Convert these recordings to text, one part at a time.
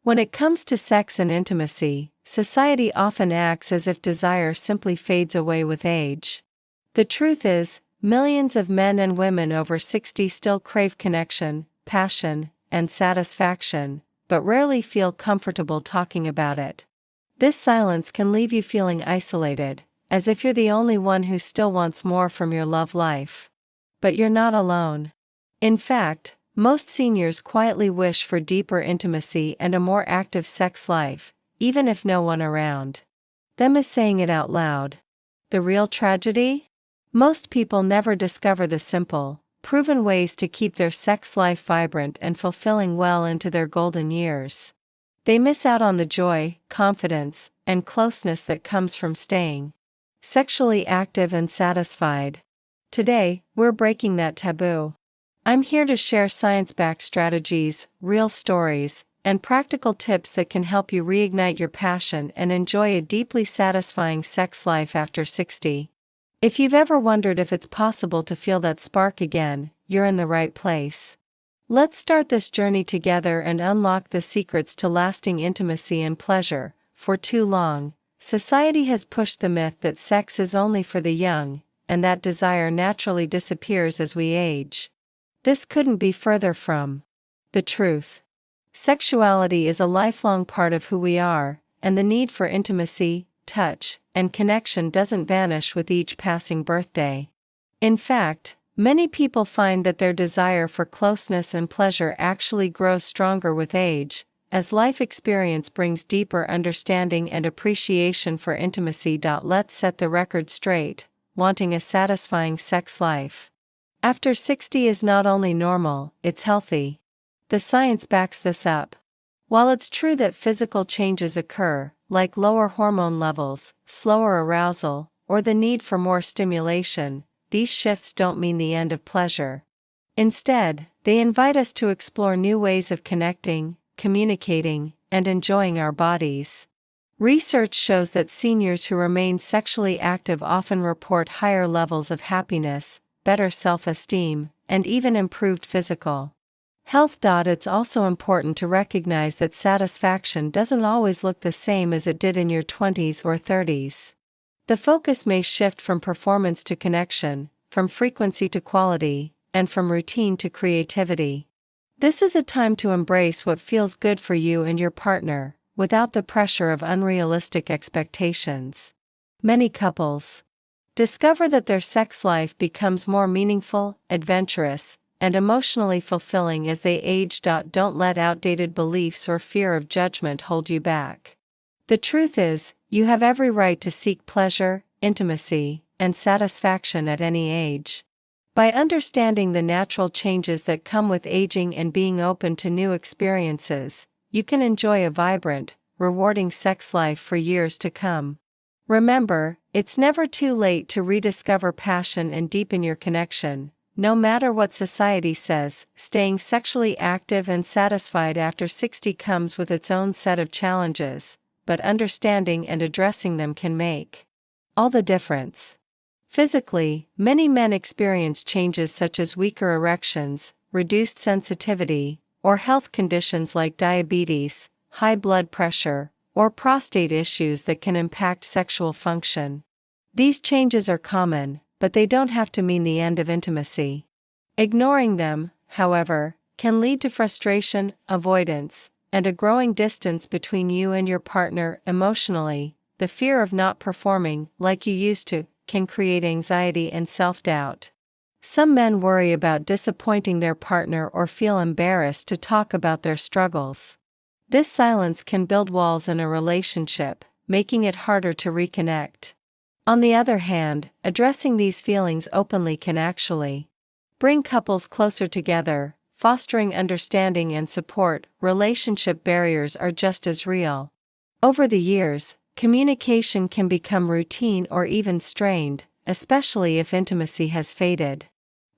When it comes to sex and intimacy, society often acts as if desire simply fades away with age. The truth is, millions of men and women over 60 still crave connection, passion, and satisfaction, but rarely feel comfortable talking about it. This silence can leave you feeling isolated, as if you're the only one who still wants more from your love life. But you're not alone. In fact, most seniors quietly wish for deeper intimacy and a more active sex life, even if no one around them is saying it out loud. The real tragedy? Most people never discover the simple, proven ways to keep their sex life vibrant and fulfilling well into their golden years. They miss out on the joy, confidence, and closeness that comes from staying sexually active and satisfied. Today, we're breaking that taboo. I'm here to share science-backed strategies, real stories, and practical tips that can help you reignite your passion and enjoy a deeply satisfying sex life after 60. If you've ever wondered if it's possible to feel that spark again, you're in the right place. Let's start this journey together and unlock the secrets to lasting intimacy and pleasure. For too long, society has pushed the myth that sex is only for the young, and that desire naturally disappears as we age. This couldn't be further from the truth. Sexuality is a lifelong part of who we are, and the need for intimacy, touch, and connection doesn't vanish with each passing birthday. In fact, many people find that their desire for closeness and pleasure actually grows stronger with age, as life experience brings deeper understanding and appreciation for intimacy. Let's set the record straight: wanting a satisfying sex life after 60 is not only normal, it's healthy. The science backs this up. While it's true that physical changes occur, like lower hormone levels, slower arousal, or the need for more stimulation, these shifts don't mean the end of pleasure. Instead, they invite us to explore new ways of connecting, communicating, and enjoying our bodies. Research shows that seniors who remain sexually active often report higher levels of happiness, better self-esteem, and even improved physical health. It's also important to recognize that satisfaction doesn't always look the same as it did in your 20s or 30s. The focus may shift from performance to connection, from frequency to quality, and from routine to creativity. This is a time to embrace what feels good for you and your partner, without the pressure of unrealistic expectations. Many couples discover that their sex life becomes more meaningful, adventurous, and emotionally fulfilling as they age. Don't let outdated beliefs or fear of judgment hold you back. The truth is, you have every right to seek pleasure, intimacy, and satisfaction at any age. By understanding the natural changes that come with aging and being open to new experiences, you can enjoy a vibrant, rewarding sex life for years to come. Remember, it's never too late to rediscover passion and deepen your connection. No matter what society says, staying sexually active and satisfied after 60 comes with its own set of challenges, but understanding and addressing them can make all the difference. Physically, many men experience changes such as weaker erections, reduced sensitivity, or health conditions like diabetes, high blood pressure, or prostate issues that can impact sexual function. These changes are common, but they don't have to mean the end of intimacy. Ignoring them, however, can lead to frustration, avoidance, and a growing distance between you and your partner. Emotionally, the fear of not performing like you used to can create anxiety and self-doubt. Some men worry about disappointing their partner or feel embarrassed to talk about their struggles. This silence can build walls in a relationship, making it harder to reconnect. On the other hand, addressing these feelings openly can actually bring couples closer together, fostering understanding and support. Relationship barriers are just as real. Over the years, communication can become routine or even strained, especially if intimacy has faded.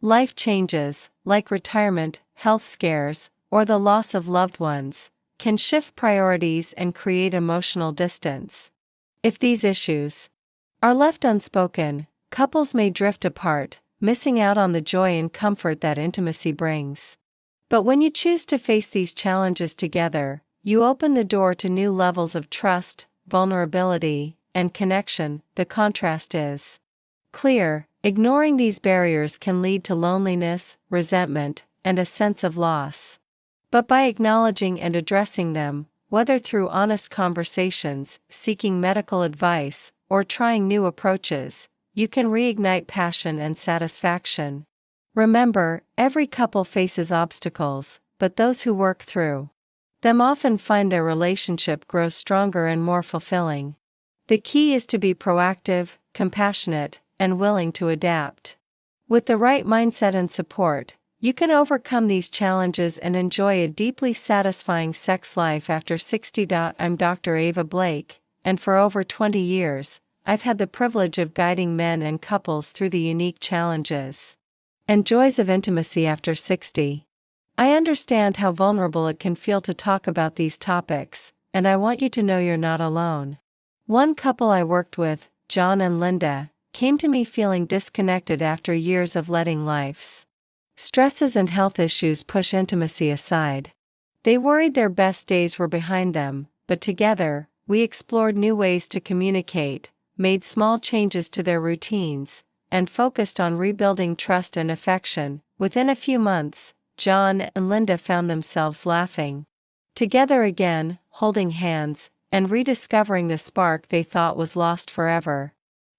Life changes, like retirement, health scares, or the loss of loved ones, can shift priorities and create emotional distance. If these issues are left unspoken, couples may drift apart, missing out on the joy and comfort that intimacy brings. But when you choose to face these challenges together, you open the door to new levels of trust, vulnerability, and connection. The contrast is clear. Ignoring these barriers can lead to loneliness, resentment, and a sense of loss. But by acknowledging and addressing them, whether through honest conversations, seeking medical advice, or trying new approaches, you can reignite passion and satisfaction. Remember, every couple faces obstacles, but those who work through them often find their relationship grows stronger and more fulfilling. The key is to be proactive, compassionate, and willing to adapt. With the right mindset and support, you can overcome these challenges and enjoy a deeply satisfying sex life after 60. I'm Dr. Ava Blake, and for over 20 years, I've had the privilege of guiding men and couples through the unique challenges and joys of intimacy after 60. I understand how vulnerable it can feel to talk about these topics, and I want you to know you're not alone. One couple I worked with, John and Linda, came to me feeling disconnected after years of letting life's stresses and health issues push intimacy aside. They worried their best days were behind them, but together, we explored new ways to communicate, made small changes to their routines, and focused on rebuilding trust and affection. Within a few months, John and Linda found themselves laughing together again, holding hands, and rediscovering the spark they thought was lost forever.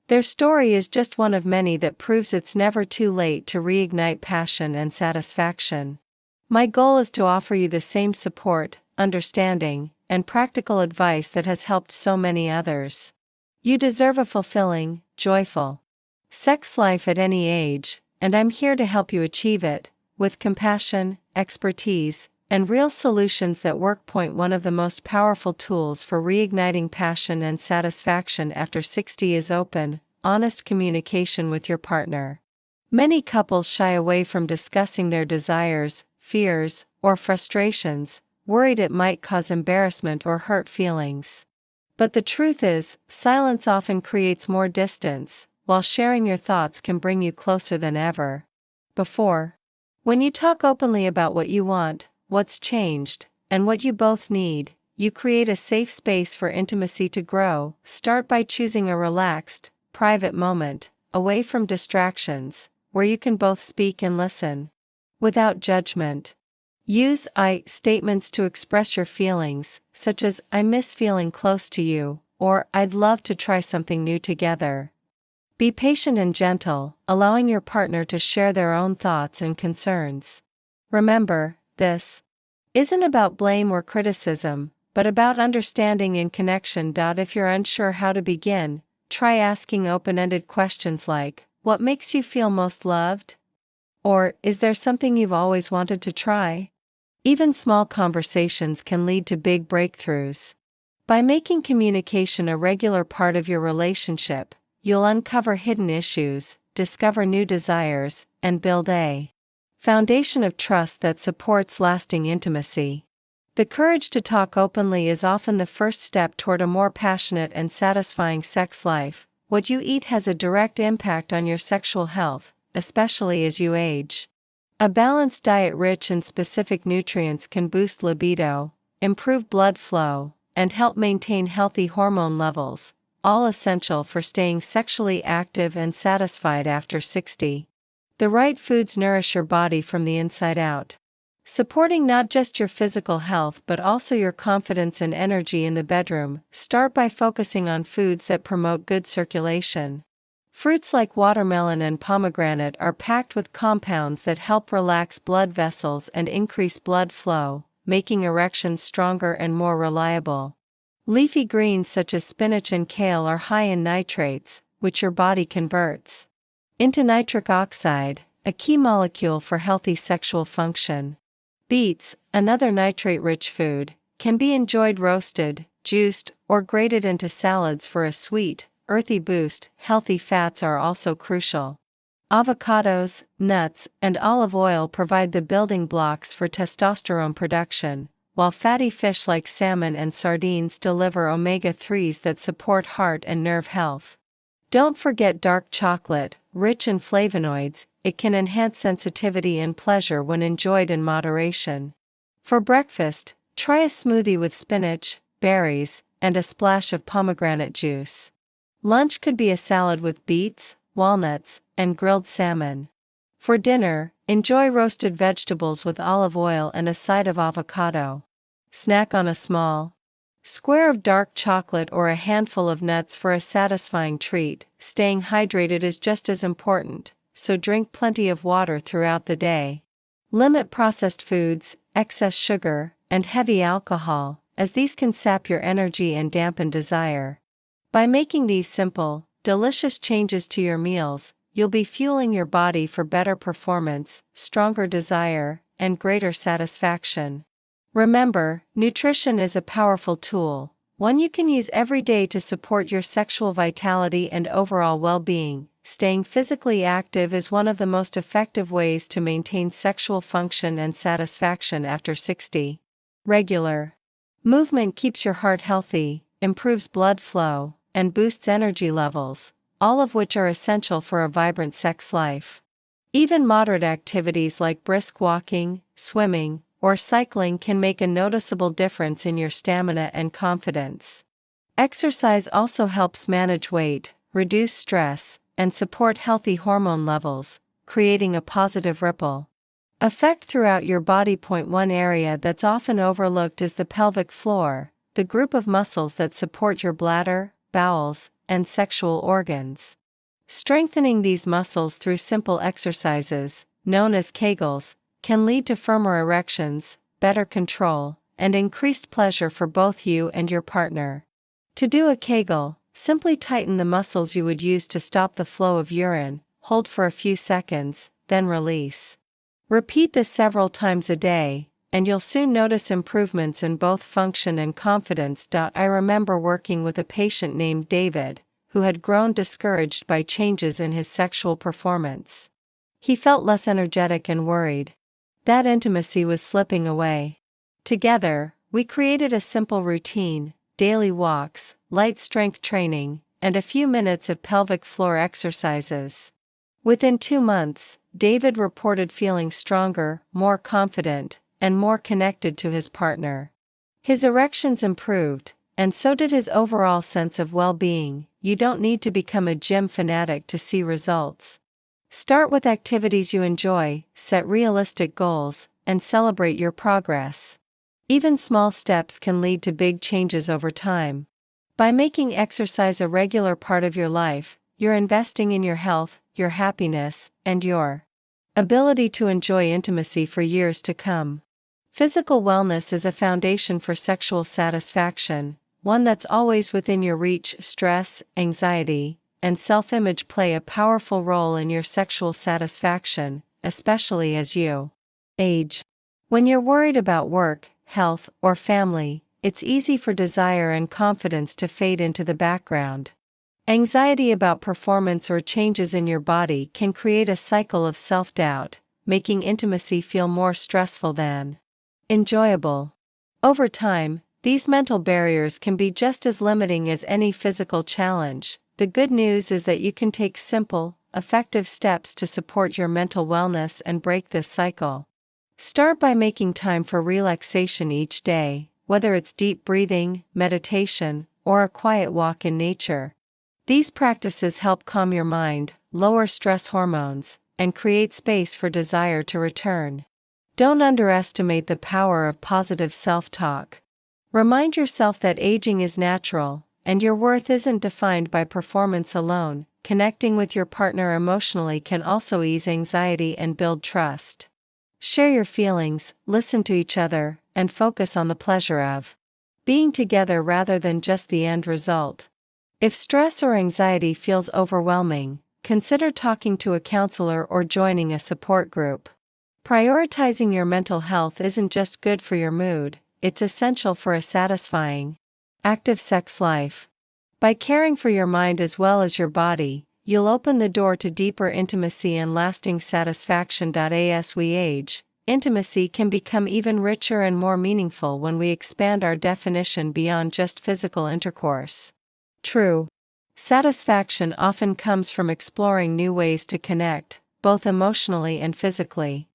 Their story is just one of many that proves it's never too late to reignite passion and satisfaction. My goal is to offer you the same support, understanding, and practical advice that has helped so many others. You deserve a fulfilling, joyful sex life at any age, and I'm here to help you achieve it, with compassion, expertise, and real solutions that work. One of the most powerful tools for reigniting passion and satisfaction after 60 is open, honest communication with your partner. Many couples shy away from discussing their desires, fears, or frustrations, worried it might cause embarrassment or hurt feelings. But the truth is, silence often creates more distance, while sharing your thoughts can bring you closer than ever before. When you talk openly about what you want, what's changed, and what you both need, you create a safe space for intimacy to grow. Start by choosing a relaxed, private moment, away from distractions, where you can both speak and listen without judgment. Use I statements to express your feelings, such as "I miss feeling close to you," or "I'd love to try something new together." Be patient and gentle, allowing your partner to share their own thoughts and concerns. Remember, this isn't about blame or criticism, but about understanding and connection. If you're unsure how to begin, try asking open-ended questions like, "What makes you feel most loved?" Or, "Is there something you've always wanted to try?" Even small conversations can lead to big breakthroughs. By making communication a regular part of your relationship, you'll uncover hidden issues, discover new desires, and build a foundation of trust that supports lasting intimacy. The courage to talk openly is often the first step toward a more passionate and satisfying sex life. What you eat has a direct impact on your sexual health, especially as you age. A balanced diet rich in specific nutrients can boost libido, improve blood flow, and help maintain healthy hormone levels, all essential for staying sexually active and satisfied after 60. The right foods nourish your body from the inside out, supporting not just your physical health but also your confidence and energy in the bedroom. Start by focusing on foods that promote good circulation. Fruits like watermelon and pomegranate are packed with compounds that help relax blood vessels and increase blood flow, making erections stronger and more reliable. Leafy greens such as spinach and kale are high in nitrates, which your body converts into nitric oxide, a key molecule for healthy sexual function. Beets, another nitrate-rich food, can be enjoyed roasted, juiced, or grated into salads for a sweet, earthy boost. Healthy fats are also crucial. Avocados, nuts, and olive oil provide the building blocks for testosterone production, while fatty fish like salmon and sardines deliver omega-3s that support heart and nerve health. Don't forget dark chocolate, rich in flavonoids. It can enhance sensitivity and pleasure when enjoyed in moderation. For breakfast, Try a smoothie with spinach, berries, and a splash of pomegranate juice. Lunch could be a salad with beets, walnuts, and grilled salmon. For dinner, enjoy roasted vegetables with olive oil and a side of avocado. Snack on a small square of dark chocolate or a handful of nuts for a satisfying treat. Staying hydrated is just as important, so drink plenty of water throughout the day. Limit processed foods, excess sugar, and heavy alcohol, as these can sap your energy and dampen desire. By making these simple, delicious changes to your meals, you'll be fueling your body for better performance, stronger desire, and greater satisfaction. Remember, nutrition is a powerful tool, one you can use every day to support your sexual vitality and overall well-being. Staying physically active is one of the most effective ways to maintain sexual function and satisfaction after 60. Regular movement keeps your heart healthy, improves blood flow, and boosts energy levels, all of which are essential for a vibrant sex life. Even moderate activities like brisk walking, swimming, or cycling can make a noticeable difference in your stamina and confidence. Exercise also helps manage weight, reduce stress, and support healthy hormone levels, creating a positive ripple effect throughout your body. One area that's often overlooked is the pelvic floor, the group of muscles that support your bladder, bowels, and sexual organs. Strengthening these muscles through simple exercises, known as Kegels, can lead to firmer erections, better control, and increased pleasure for both you and your partner. To do a Kegel, simply tighten the muscles you would use to stop the flow of urine, hold for a few seconds, then release. Repeat this several times a day, and you'll soon notice improvements in both function and confidence. I remember working with a patient named David, who had grown discouraged by changes in his sexual performance. He felt less energetic and worried. That intimacy was slipping away. Together, we created a simple routine: daily walks, light strength training, and a few minutes of pelvic floor exercises. Within 2 months, David reported feeling stronger, more confident, and more connected to his partner. His erections improved, and so did his overall sense of well-being. You don't need to become a gym fanatic to see results. Start with activities you enjoy, set realistic goals, and celebrate your progress. Even small steps can lead to big changes over time. By making exercise a regular part of your life, you're investing in your health, your happiness, and your ability to enjoy intimacy for years to come. Physical wellness is a foundation for sexual satisfaction, one that's always within your reach. Stress, anxiety, and self-image play a powerful role in your sexual satisfaction, especially as you age. When you're worried about work, health, or family, it's easy for desire and confidence to fade into the background. Anxiety about performance or changes in your body can create a cycle of self-doubt, making intimacy feel more stressful than enjoyable. Over time, these mental barriers can be just as limiting as any physical challenge. The good news is that you can take simple, effective steps to support your mental wellness and break this cycle. Start by making time for relaxation each day, whether it's deep breathing, meditation, or a quiet walk in nature. These practices help calm your mind, lower stress hormones, and create space for desire to return. Don't underestimate the power of positive self-talk. Remind yourself that aging is natural, and your worth isn't defined by performance alone. Connecting with your partner emotionally can also ease anxiety and build trust. Share your feelings, listen to each other, and focus on the pleasure of being together rather than just the end result. If stress or anxiety feels overwhelming, consider talking to a counselor or joining a support group. Prioritizing your mental health isn't just good for your mood, it's essential for a satisfying, active sex life. By caring for your mind as well as your body, you'll open the door to deeper intimacy and lasting satisfaction. As we age, intimacy can become even richer and more meaningful when we expand our definition beyond just physical intercourse. True satisfaction often comes from exploring new ways to connect, both emotionally and physically.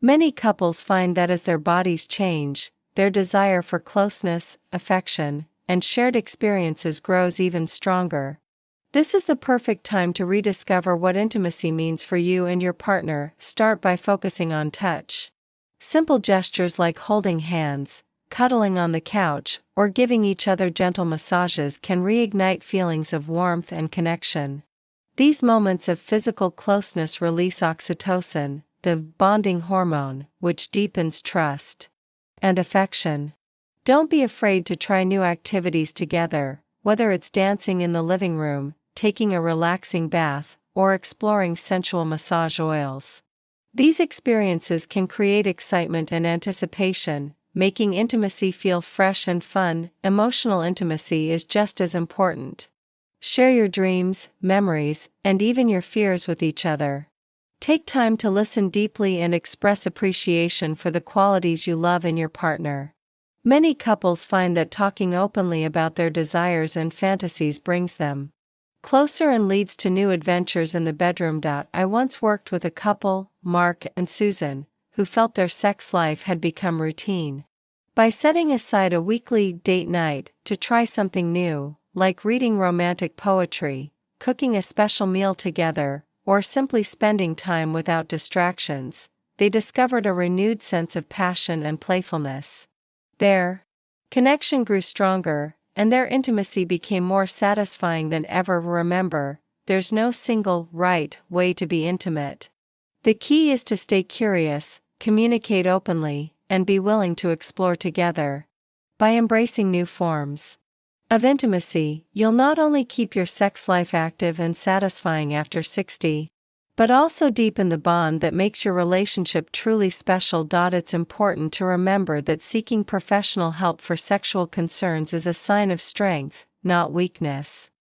Many couples find that as their bodies change, their desire for closeness, affection, and shared experiences grows even stronger. This is the perfect time to rediscover what intimacy means for you and your partner. Start by focusing on touch. Simple gestures like holding hands, cuddling on the couch, or giving each other gentle massages can reignite feelings of warmth and connection. These moments of physical closeness release oxytocin, the bonding hormone, which deepens trust and affection. Don't be afraid to try new activities together, whether it's dancing in the living room, taking a relaxing bath, or exploring sensual massage oils. These experiences can create excitement and anticipation, making intimacy feel fresh and fun. Emotional intimacy is just as important. Share your dreams, memories, and even your fears with each other. Take time to listen deeply and express appreciation for the qualities you love in your partner. Many couples find that talking openly about their desires and fantasies brings them closer and leads to new adventures in the bedroom. I once worked with a couple, Mark and Susan, who felt their sex life had become routine. By setting aside a weekly date night to try something new, like reading romantic poetry, cooking a special meal together, or simply spending time without distractions, they discovered a renewed sense of passion and playfulness. Their connection grew stronger, and their intimacy became more satisfying than ever. Remember, there's no single right way to be intimate. The key is to stay curious, communicate openly, and be willing to explore together. By embracing new forms of intimacy, you'll not only keep your sex life active and satisfying after 60, but also deepen the bond that makes your relationship truly special. It's important to remember that seeking professional help for sexual concerns is a sign of strength, not weakness.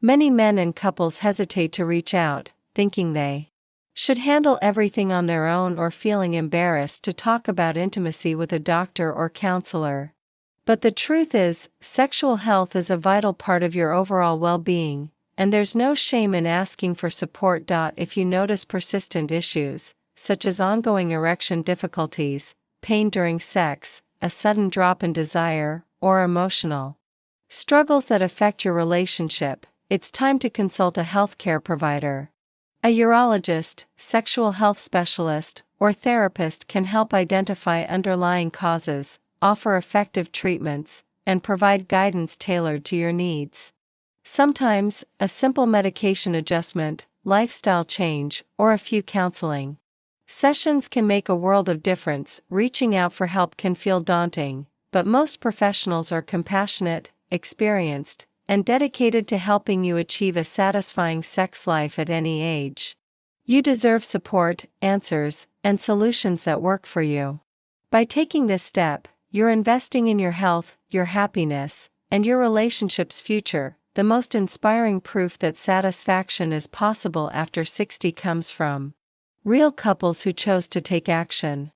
Many men and couples hesitate to reach out, thinking they should handle everything on their own or feeling embarrassed to talk about intimacy with a doctor or counselor. But the truth is, sexual health is a vital part of your overall well-being, and there's no shame in asking for support. If you notice persistent issues, such as ongoing erection difficulties, pain during sex, a sudden drop in desire, or emotional struggles that affect your relationship, it's time to consult a healthcare provider. A urologist, sexual health specialist, or therapist can help identify underlying causes, offer effective treatments, and provide guidance tailored to your needs. Sometimes, a simple medication adjustment, lifestyle change, or a few counseling sessions can make a world of difference. Reaching out for help can feel daunting, but most professionals are compassionate, experienced, and dedicated to helping you achieve a satisfying sex life at any age. You deserve support, answers, and solutions that work for you. By taking this step, you're investing in your health, your happiness, and your relationship's future. The most inspiring proof that satisfaction is possible after 60 comes from real couples who chose to take action.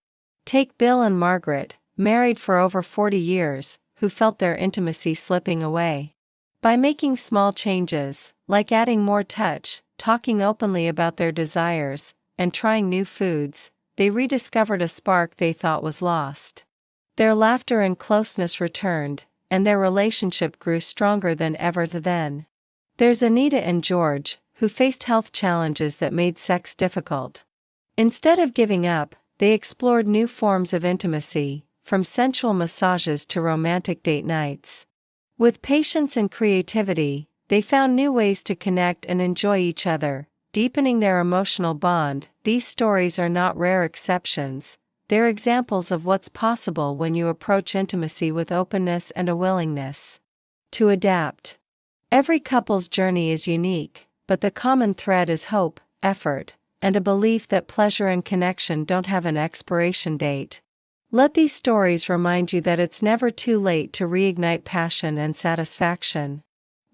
Take Bill and Margaret, married for over 40 years, who felt their intimacy slipping away. By making small changes, like adding more touch, talking openly about their desires, and trying new foods, they rediscovered a spark they thought was lost. Their laughter and closeness returned, and their relationship grew stronger than ever. Then there's Anita and George, who faced health challenges that made sex difficult. Instead of giving up, they explored new forms of intimacy, from sensual massages to romantic date nights. With patience and creativity, they found new ways to connect and enjoy each other, deepening their emotional bond. These stories are not rare exceptions. They're examples of what's possible when you approach intimacy with openness and a willingness to adapt. Every couple's journey is unique, but the common thread is hope, effort, and a belief that pleasure and connection don't have an expiration date. Let these stories remind you that it's never too late to reignite passion and satisfaction.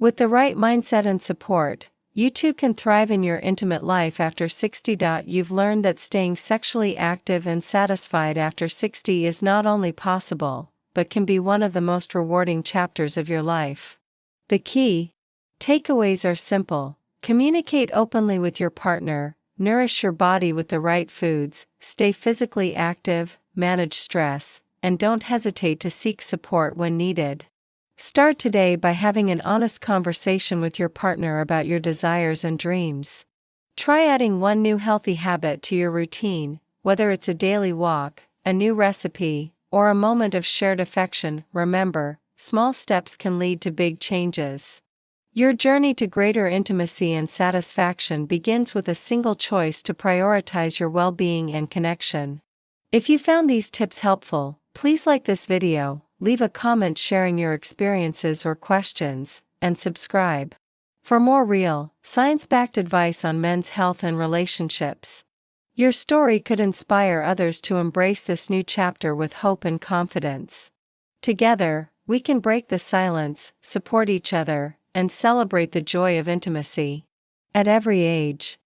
With the right mindset and support, you too can thrive in your intimate life after 60. You've learned that staying sexually active and satisfied after 60 is not only possible, but can be one of the most rewarding chapters of your life. The key takeaways are simple: communicate openly with your partner, nourish your body with the right foods, stay physically active, manage stress, and don't hesitate to seek support when needed. Start today by having an honest conversation with your partner about your desires and dreams. Try adding one new healthy habit to your routine, whether it's a daily walk, a new recipe, or a moment of shared affection. Remember, small steps can lead to big changes. Your journey to greater intimacy and satisfaction begins with a single choice to prioritize your well-being and connection. If you found these tips helpful, please like this video, leave a comment sharing your experiences or questions, and subscribe for more real, science-backed advice on men's health and relationships. Your story could inspire others to embrace this new chapter with hope and confidence. Together, we can break the silence, support each other, and celebrate the joy of intimacy. At every age,